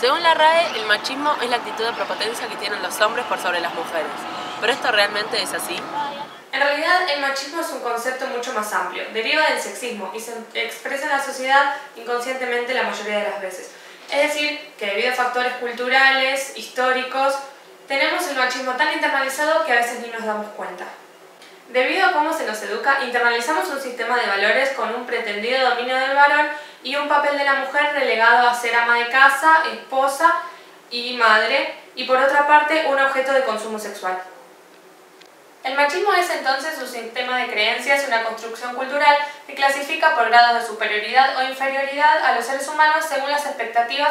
Según la RAE, el machismo es la actitud de prepotencia que tienen los hombres por sobre las mujeres. ¿Pero esto realmente es así? En realidad, el machismo es un concepto mucho más amplio. Deriva del sexismo y se expresa en la sociedad inconscientemente la mayoría de las veces. Es decir, que debido a factores culturales, históricos, tenemos el machismo tan internalizado que a veces ni nos damos cuenta. Debido a cómo se nos educa, internalizamos un sistema de valores con un pretendido dominio del varón y un papel de la mujer relegado a ser ama de casa, esposa y madre, y por otra parte un objeto de consumo sexual. El machismo es entonces un sistema de creencias y una construcción cultural que clasifica por grados de superioridad o inferioridad a los seres humanos según las expectativas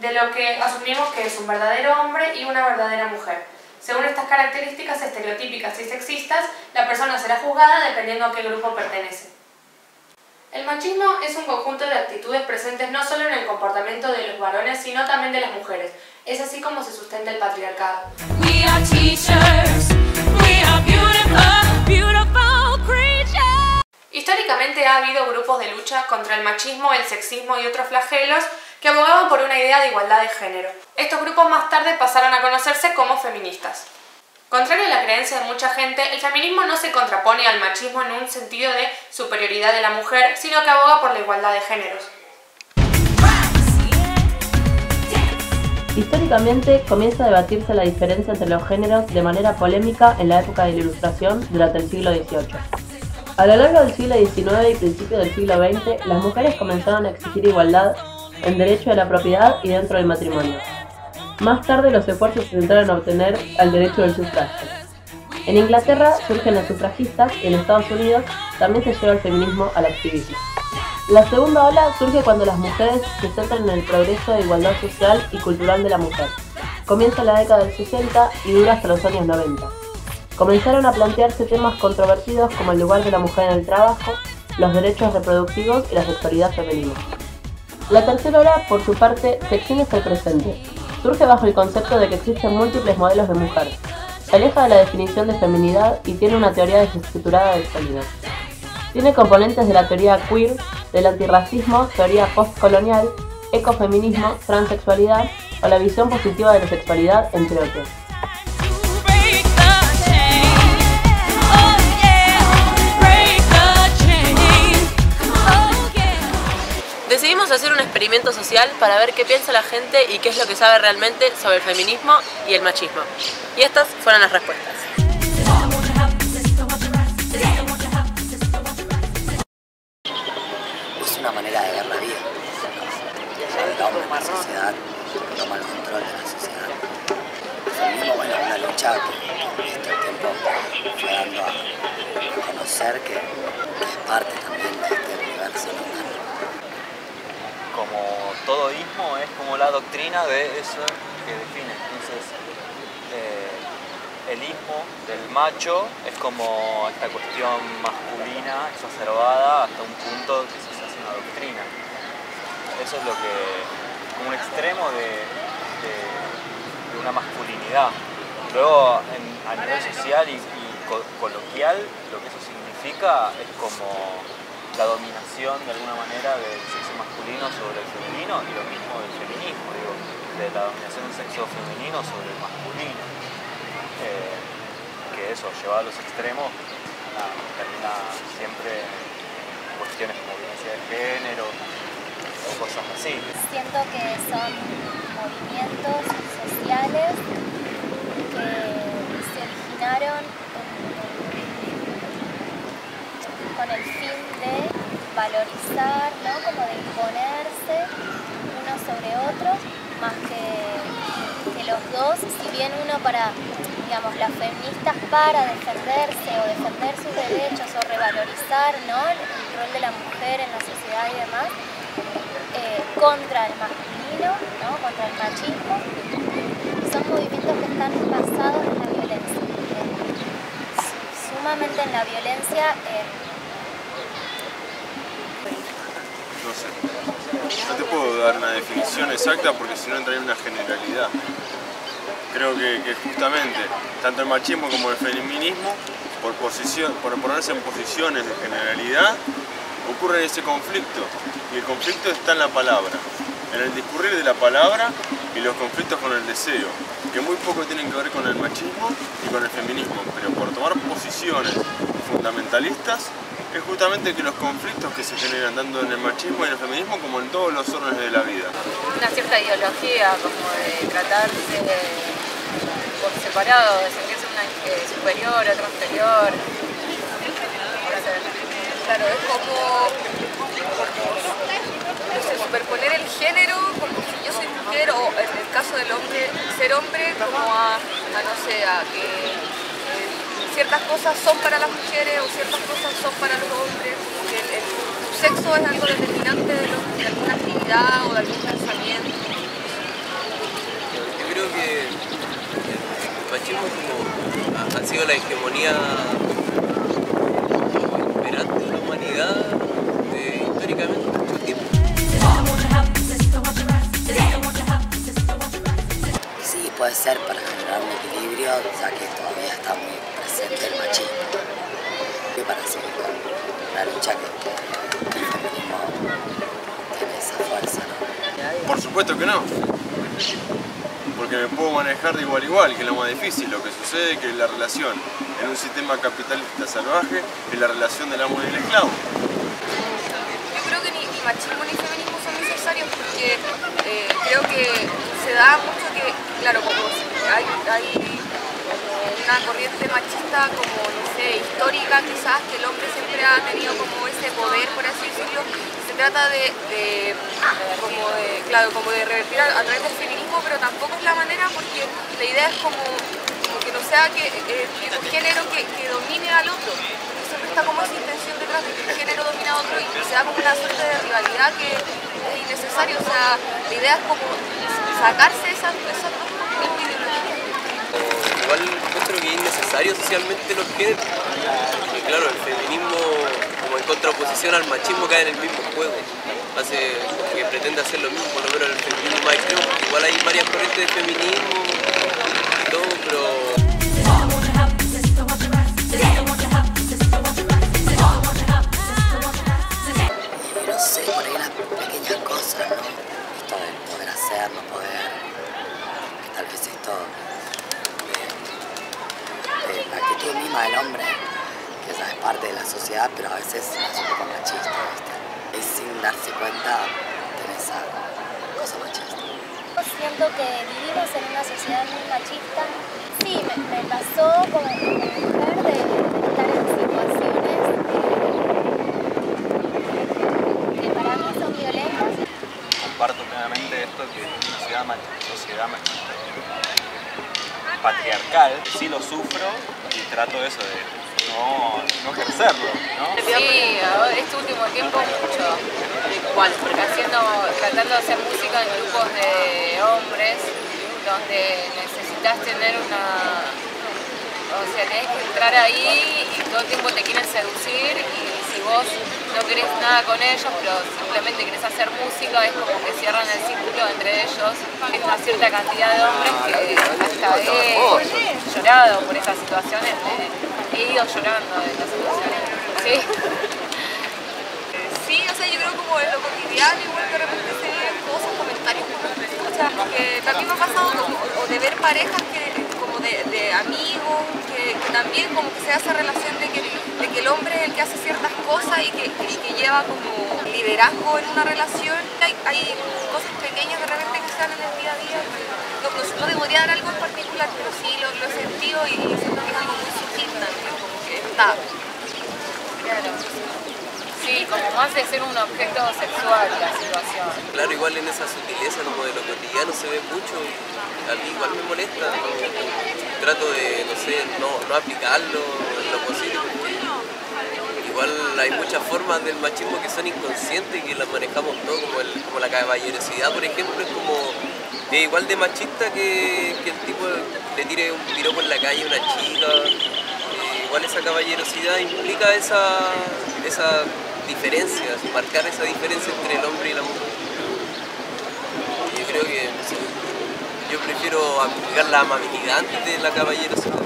de lo que asumimos que es un verdadero hombre y una verdadera mujer. Según estas características estereotípicas y sexistas, la persona será juzgada dependiendo a qué grupo pertenece. El machismo es un conjunto de actitudes presentes no solo en el comportamiento de los varones, sino también de las mujeres. Es así como se sustenta el patriarcado. Históricamente ha habido grupos de lucha contra el machismo, el sexismo y otros flagelos que abogaban por una idea de igualdad de género. Estos grupos más tarde pasaron a conocerse como feministas. Contrario a la creencia de mucha gente, el feminismo no se contrapone al machismo en un sentido de superioridad de la mujer, sino que aboga por la igualdad de géneros. Históricamente comienza a debatirse la diferencia entre los géneros de manera polémica en la época de la Ilustración durante el siglo XVIII. A lo largo del siglo XIX y principios del siglo XX, las mujeres comenzaron a exigir igualdad en derecho a la propiedad y dentro del matrimonio. Más tarde los esfuerzos se centraron en obtener el derecho del sufragio. En Inglaterra surgen los sufragistas y en Estados Unidos también se lleva el feminismo al activismo. La segunda ola surge cuando las mujeres se centran en el progreso de igualdad social y cultural de la mujer. Comienza la década del 60 y dura hasta los años 90. Comenzaron a plantearse temas controvertidos como el lugar de la mujer en el trabajo, los derechos reproductivos y la sexualidad femenina. La tercera ola, por su parte, se extiende hasta el presente. Surge bajo el concepto de que existen múltiples modelos de mujer. Se aleja de la definición de feminidad y tiene una teoría desestructurada del género. Tiene componentes de la teoría queer, del antirracismo, teoría postcolonial, ecofeminismo, transexualidad o la visión positiva de la sexualidad, entre otros. Decidimos hacer un experimento social para ver qué piensa la gente y qué es lo que sabe realmente sobre el feminismo y el machismo. Y estas fueron las respuestas. Es una manera de ver la vida. El hombre en la sociedad toma el control de la sociedad. El feminismo, bueno, es una lucha que este tiempo fue dando a conocer que es parte también de este universo humano. Como todo ismo es como la doctrina de eso que define. Entonces, el ismo del macho es como esta cuestión masculina exacerbada hasta un punto que se hace una doctrina. Eso es lo que, como un extremo de una masculinidad. Luego, a nivel social y coloquial, lo que eso significa es como la dominación de alguna manera del sexo masculino sobre el femenino y lo mismo del feminismo, digo, de la dominación del sexo femenino sobre el masculino. Que eso, llevado a los extremos, termina siempre en cuestiones como violencia de género o cosas así. Siento que son movimientos sociales que se originaron con el fin de valorizar, ¿no? Como de imponerse unos sobre otros, más que los dos, si bien uno para, digamos, las feministas para defenderse o defender sus derechos o revalorizar, ¿no? El rol de la mujer en la sociedad y demás, contra el masculino, ¿no? Contra el machismo, son movimientos que están basados en la violencia, sumamente en la violencia. No sé, no te puedo dar una definición exacta porque si no entraría en una generalidad. Creo que justamente tanto el machismo como el feminismo, por ponerse en posiciones de generalidad, ocurre ese conflicto, y el conflicto está en la palabra. en el discurrir de la palabra y los conflictos con el deseo, que muy poco tienen que ver con el machismo y con el feminismo, pero por tomar posiciones fundamentalistas es justamente que los conflictos que se generan tanto en el machismo y en el feminismo como en todos los órdenes de la vida. Una cierta ideología como de tratarse por separado, de sentirse una superior, otra inferior. Claro, es como no sé, superponer el género, como si yo soy mujer, o en el caso del hombre, ser hombre, como a no sé, a que ciertas cosas son para las mujeres o ciertas cosas son para los hombres, como que tu sexo es algo determinante de alguna actividad o de algún pensamiento. Yo creo que el machismo ha sido la hegemonía imperante de la humanidad históricamente mucho tiempo. Sí, puede ser para generar un equilibrio, ya que todavía está muy presente el machismo. Y para seguir con la lucha que el feminismo tiene esa fuerza, ¿no? Por supuesto que no. Porque me puedo manejar de igual a igual, que es lo más difícil. Lo que sucede es que la relación en un sistema capitalista salvaje es la relación del amo y del esclavo. Yo creo que ni machismo ni feminismo son necesarios porque creo que se da mucho que, claro, como hay una corriente machista como, no sé, histórica quizás, que el hombre siempre ha tenido como ese poder, por así decirlo. Se trata como de revertir a través del feminismo, pero tampoco es la manera porque la idea es como que no sea que un género que domine al otro. Siempre está como esa intención detrás de que el género domina a otro y se da como una suerte de rivalidad que es innecesario. O sea, la idea es como sacarse esas dos ideologías. Igual encuentro que es innecesario socialmente los géneros. Y claro, el feminismo como en contraposición al machismo cae en el mismo juego. Que pretende hacer lo mismo, por lo menos el feminismo más extremo. Igual hay varias corrientes de feminismo y todo, pero... No sé, por ahí las pequeñas cosas, ¿no? Esto de poder hacer, no poder, que tal vez esto de la actitud misma del hombre, que ya es parte de la sociedad, pero a veces es un poco machista, ¿viste? Y sin darse cuenta de esa cosa machista. Siento que vivimos en una sociedad muy machista. Sí, me pasó como mujer de estar en situaciones que para mí son violentas. Comparto plenamente esto que es una sociedad patriarcal, sí lo sufro y trato eso de no ejercerlo, ¿no? Sí, este último tiempo mucho. Igual, porque tratando de hacer música en grupos de hombres, donde necesitas tener o sea, tenés que entrar ahí y todo el tiempo te quieren seducir y si vos no querés nada con ellos, pero simplemente querés hacer música, es como que cierran el círculo entre ellos. Hay una cierta cantidad de hombres que hasta he llorado por esas situaciones, he ido llorando de esas situaciones. Sí. Sí, o sea, yo creo como en lo cotidiano, igual de repente se ven cosas, comentarios como o sea, que también me ha pasado o de ver parejas como de amigos, que también como que se hace relación de que el hombre es el que hace ciertas cosas y que lleva como liderazgo en una relación. Hay cosas pequeñas de repente que se dan en el día a día. No debería dar algo en particular, pero sí lo he sentido y siento que es algo muy sutil también, como que está. Claro. Sí, como más de ser un objeto sexual la situación. Claro, igual en esa sutileza como de lo cotidiano se ve mucho y a mí igual me molesta. Trato de, no sé, no aplicarlo en lo posible porque igual hay muchas formas del machismo que son inconscientes y que las manejamos todos, como la caballerosidad, por ejemplo, es como igual de machista que el tipo le tire un piropo en la calle a una chica. Igual esa caballerosidad implica esa diferencia, marcar esa diferencia entre el hombre y la mujer. Yo creo que yo prefiero aplicar la amabilidad antes de la caballerosidad.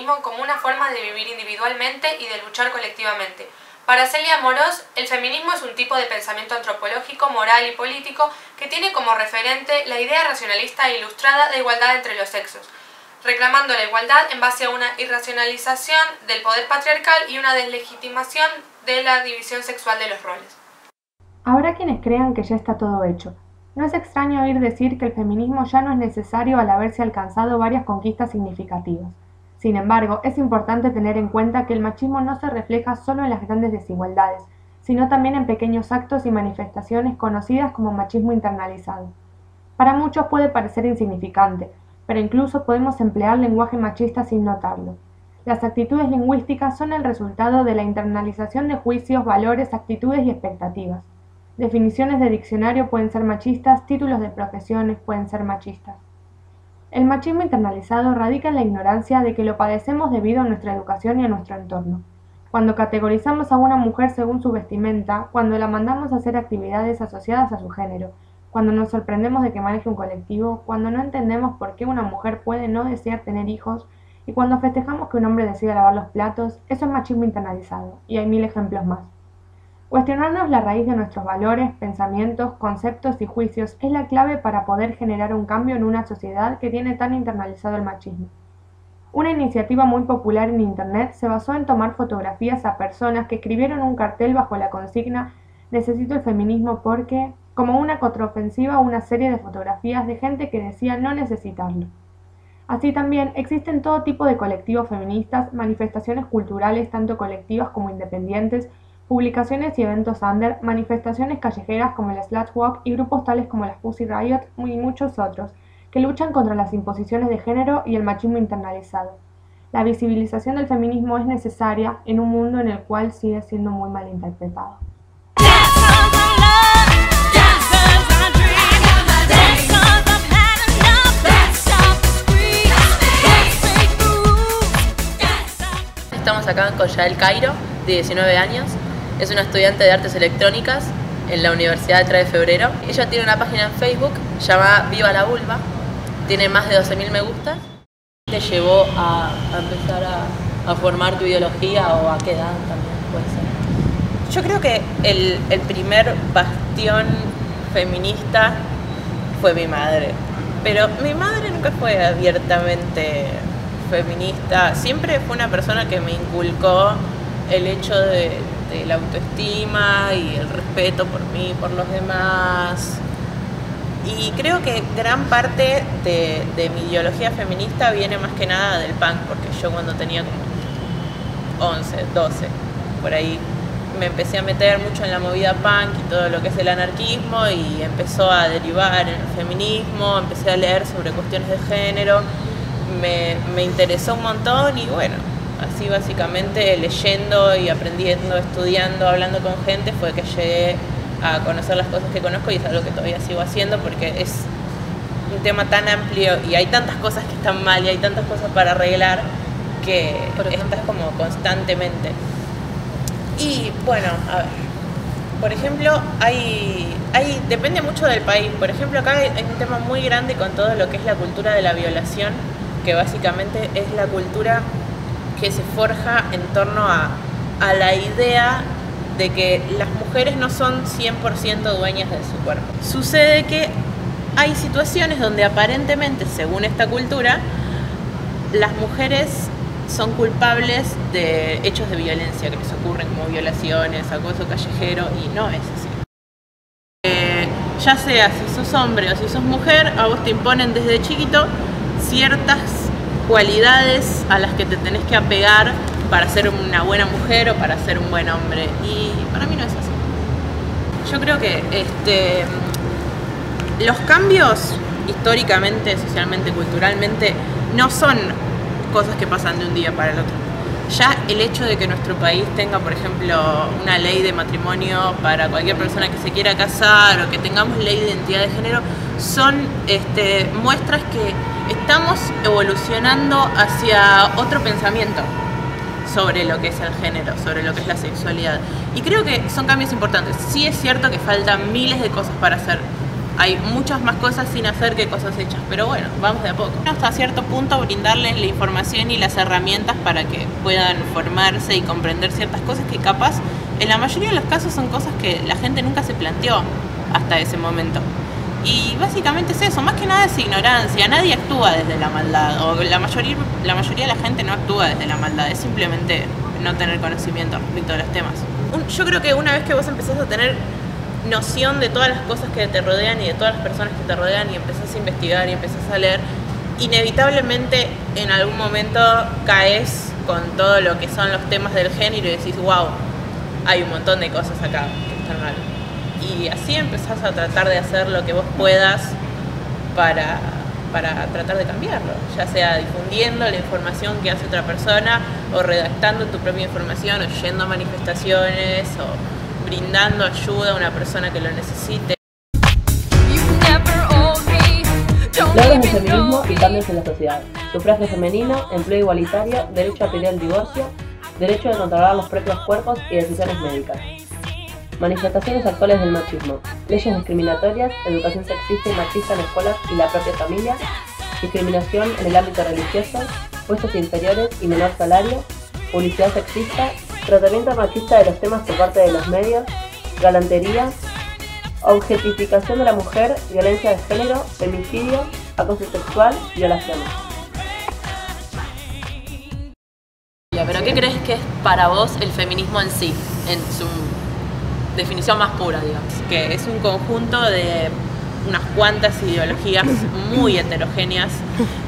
feminismo como una forma de vivir individualmente y de luchar colectivamente. Para Celia Amorós, el feminismo es un tipo de pensamiento antropológico, moral y político que tiene como referente la idea racionalista e ilustrada de igualdad entre los sexos, reclamando la igualdad en base a una irracionalización del poder patriarcal y una deslegitimación de la división sexual de los roles. Habrá quienes crean que ya está todo hecho. No es extraño oír decir que el feminismo ya no es necesario al haberse alcanzado varias conquistas significativas. Sin embargo, es importante tener en cuenta que el machismo no se refleja solo en las grandes desigualdades, sino también en pequeños actos y manifestaciones conocidas como machismo internalizado. Para muchos puede parecer insignificante, pero incluso podemos emplear lenguaje machista sin notarlo. Las actitudes lingüísticas son el resultado de la internalización de juicios, valores, actitudes y expectativas. Definiciones de diccionario pueden ser machistas, títulos de profesiones pueden ser machistas. El machismo internalizado radica en la ignorancia de que lo padecemos debido a nuestra educación y a nuestro entorno. Cuando categorizamos a una mujer según su vestimenta, cuando la mandamos a hacer actividades asociadas a su género, cuando nos sorprendemos de que maneje un colectivo, cuando no entendemos por qué una mujer puede no desear tener hijos y cuando festejamos que un hombre decida lavar los platos, eso es machismo internalizado, y hay 1000 ejemplos más. Cuestionarnos la raíz de nuestros valores, pensamientos, conceptos y juicios es la clave para poder generar un cambio en una sociedad que tiene tan internalizado el machismo. Una iniciativa muy popular en Internet se basó en tomar fotografías a personas que escribieron un cartel bajo la consigna «Necesito el feminismo porque», como una contraofensiva a una serie de fotografías de gente que decía no necesitarlo. Así también existen todo tipo de colectivos feministas, manifestaciones culturales tanto colectivas como independientes, publicaciones y eventos under, manifestaciones callejeras como el Slut Walk y grupos tales como las Pussy Riot y muchos otros, que luchan contra las imposiciones de género y el machismo internalizado. La visibilización del feminismo es necesaria en un mundo en el cual sigue siendo muy mal interpretado. Estamos acá con Yael Cairo, de 19 años. Es una estudiante de artes electrónicas en la Universidad de 3 de Febrero. Ella tiene una página en Facebook llamada Viva la Vulva. Tiene más de 12.000 me gustas. ¿Te llevó a empezar a formar tu ideología o a qué edad también puede ser? Yo creo que el primer bastión feminista fue mi madre. Pero mi madre nunca fue abiertamente feminista. Siempre fue una persona que me inculcó el hecho de la autoestima y el respeto por mí y por los demás. Y creo que gran parte de mi ideología feminista viene más que nada del punk, porque yo cuando tenía como 11, 12, por ahí me empecé a meter mucho en la movida punk y todo lo que es el anarquismo y empezó a derivar en el feminismo, empecé a leer sobre cuestiones de género, me interesó un montón y bueno, así básicamente leyendo y aprendiendo, estudiando, hablando con gente fue que llegué a conocer las cosas que conozco y es algo que todavía sigo haciendo porque es un tema tan amplio y hay tantas cosas que están mal y hay tantas cosas para arreglar que estás como constantemente. Y bueno, a ver, por ejemplo, depende mucho del país. Por ejemplo, acá hay un tema muy grande con todo lo que es la cultura de la violación, que básicamente es la cultura que se forja en torno a la idea de que las mujeres no son 100% dueñas de su cuerpo. Sucede que hay situaciones donde aparentemente, según esta cultura, las mujeres son culpables de hechos de violencia que les ocurren como violaciones, acoso callejero, y no es así. Ya sea si sos hombre o si sos mujer, a vos te imponen desde chiquito ciertas cualidades a las que te tenés que apegar para ser una buena mujer o para ser un buen hombre, y para mí no es así. Yo creo que los cambios históricamente, socialmente, culturalmente no son cosas que pasan de un día para el otro. Ya el hecho de que nuestro país tenga, por ejemplo, una ley de matrimonio para cualquier persona que se quiera casar o que tengamos ley de identidad de género son muestras que estamos evolucionando hacia otro pensamiento sobre lo que es el género, sobre lo que es la sexualidad. Y creo que son cambios importantes. Sí es cierto que faltan miles de cosas para hacer, hay muchas más cosas sin hacer que cosas hechas, pero bueno, vamos de a poco. Hasta cierto punto brindarles la información y las herramientas para que puedan formarse y comprender ciertas cosas que capaz, en la mayoría de los casos son cosas que la gente nunca se planteó hasta ese momento. Y básicamente es eso, más que nada es ignorancia, nadie actúa desde la maldad, o la mayoría de la gente no actúa desde la maldad, es simplemente no tener conocimiento respecto a los temas. Yo creo que una vez que vos empezás a tener noción de todas las cosas que te rodean y de todas las personas que te rodean y empezás a investigar y empezás a leer, inevitablemente en algún momento caes con todo lo que son los temas del género y decís, wow, hay un montón de cosas acá que están mal. Y así empezás a tratar de hacer lo que vos puedas para tratar de cambiarlo, ya sea difundiendo la información que hace otra persona o redactando tu propia información o yendo a manifestaciones o brindando ayuda a una persona que lo necesite. Logros de feminismo y cambios en la sociedad. Sufragio femenino, empleo igualitario, derecho a pedir el divorcio, derecho de controlar los propios cuerpos y decisiones médicas. Manifestaciones actuales del machismo. Leyes discriminatorias, educación sexista y machista en escuelas y la propia familia, discriminación en el ámbito religioso, puestos inferiores y menor salario, publicidad sexista, tratamiento machista de los temas por parte de los medios, galantería, objetificación de la mujer, violencia de género, femicidio, acoso sexual, violaciones. ¿Pero qué crees que es para vos el feminismo en sí, en su definición más pura, digamos? Que es un conjunto de unas cuantas ideologías muy heterogéneas,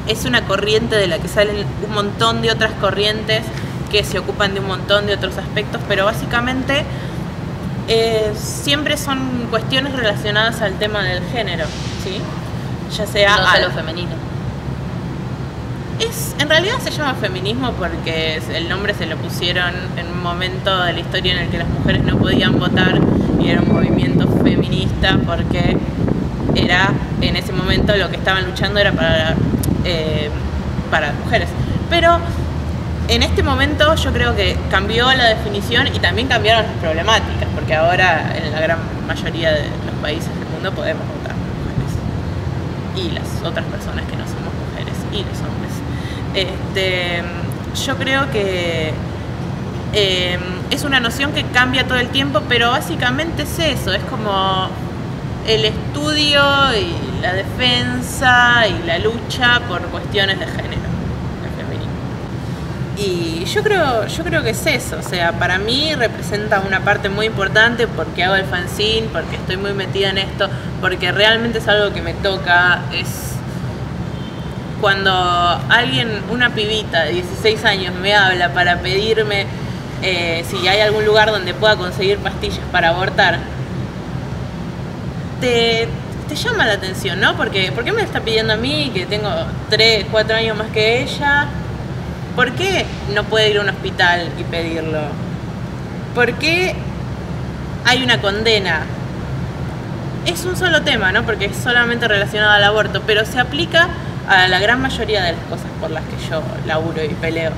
es una corriente de la que salen un montón de otras corrientes que se ocupan de un montón de otros aspectos, pero básicamente siempre son cuestiones relacionadas al tema del género, ¿sí? Ya sea no solo femenino. En realidad se llama feminismo porque el nombre se lo pusieron en un momento de la historia en el que las mujeres no podían votar y era un movimiento feminista porque era en ese momento lo que estaban luchando era para las mujeres. Pero en este momento yo creo que cambió la definición y también cambiaron las problemáticas, porque ahora en la gran mayoría de los países del mundo podemos votar mujeres y las otras personas que no somos mujeres y los hombres. Yo creo que es una noción que cambia todo el tiempo, pero básicamente es eso, es como el estudio y la defensa y la lucha por cuestiones de género. Y yo creo que es eso, o sea, para mí representa una parte muy importante porque hago el fanzine, porque estoy muy metida en esto, porque realmente es algo que me toca, es cuando una pibita de 16 años me habla para pedirme si hay algún lugar donde pueda conseguir pastillas para abortar, te llama la atención, ¿no? Porque ¿por qué me está pidiendo a mí, que tengo 3, 4 años más que ella? ¿Por qué no puede ir a un hospital y pedirlo? ¿Por qué hay una condena? Es un solo tema, ¿no? Porque es solamente relacionado al aborto, pero se aplica a la gran mayoría de las cosas por las que yo laburo y peleo.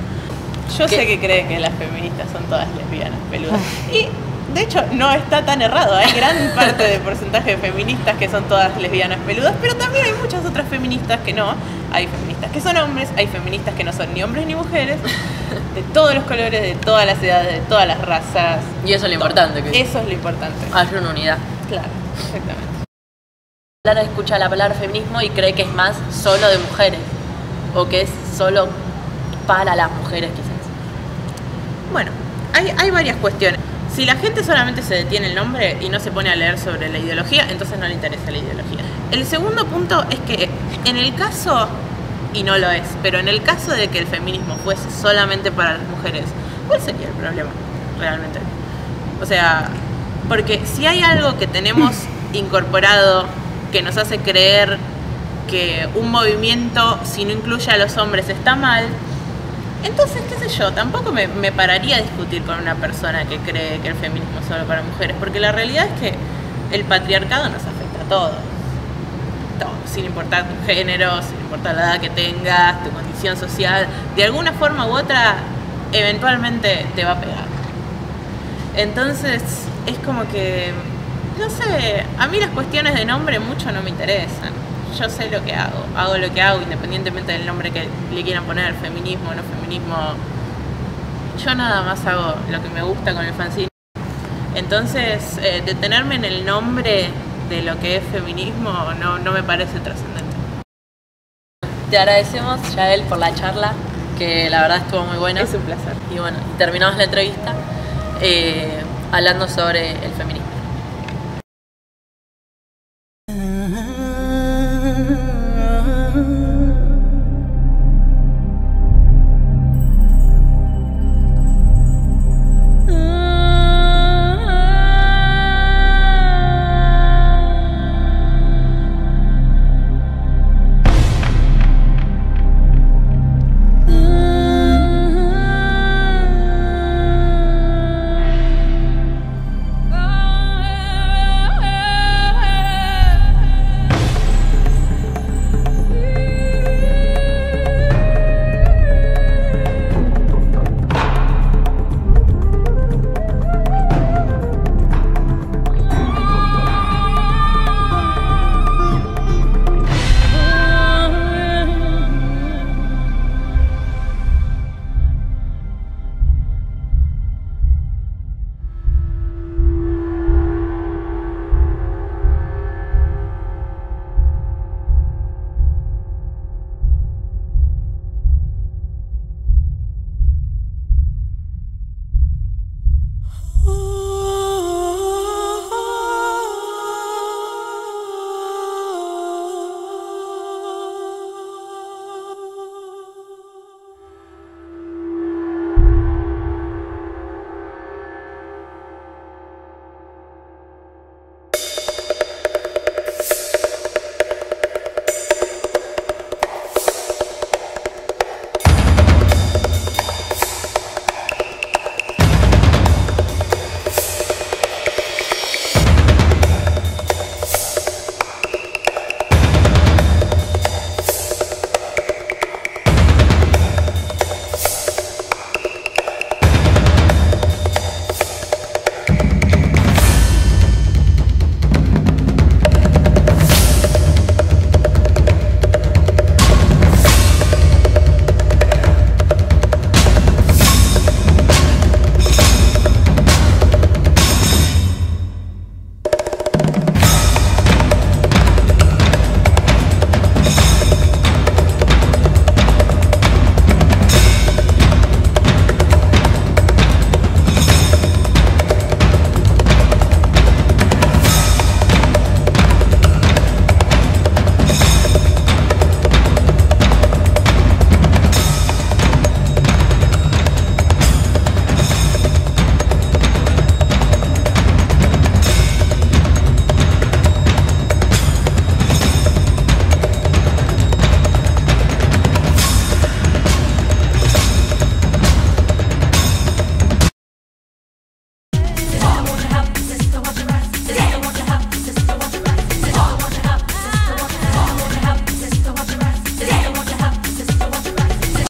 Yo sé que cree que las feministas son todas lesbianas peludas. Y de hecho no está tan errado. Hay gran parte del porcentaje de feministas que son todas lesbianas peludas, pero también hay muchas otras feministas que no. Hay feministas que son hombres, hay feministas que no son ni hombres ni mujeres, de todos los colores, de todas las edades, de todas las razas. Y eso es lo importante. Eso es lo importante. Hay una unidad. Claro, exactamente. Lara escucha la palabra feminismo y cree que es más solo de mujeres, o que es solo para las mujeres quizás. Bueno, hay varias cuestiones. Si la gente solamente se detiene el nombre y no se pone a leer sobre la ideología, entonces no le interesa la ideología. El segundo punto es que en el caso, y no lo es, pero en el caso de que el feminismo fuese solamente para las mujeres, ¿cuál sería el problema realmente? O sea, porque si hay algo que tenemos incorporado que nos hace creer que un movimiento, si no incluye a los hombres, está mal, entonces, qué sé yo, tampoco me pararía a discutir con una persona que cree que el feminismo es solo para mujeres, porque la realidad es que el patriarcado nos afecta a todos. Todo, sin importar tu género, sin importar la edad que tengas, tu condición social, de alguna forma u otra, eventualmente te va a pegar. Entonces, es como que No sé, a mí las cuestiones de nombre mucho no me interesan. Yo sé lo que hago lo que hago independientemente del nombre que le quieran poner, feminismo, no feminismo. Yo nada más hago lo que me gusta con el fanzine. Entonces, detenerme en el nombre de lo que es feminismo no me parece trascendente. Te agradecemos, Yael, por la charla, que la verdad estuvo muy buena. Es un placer. Y bueno, terminamos la entrevista hablando sobre el feminismo.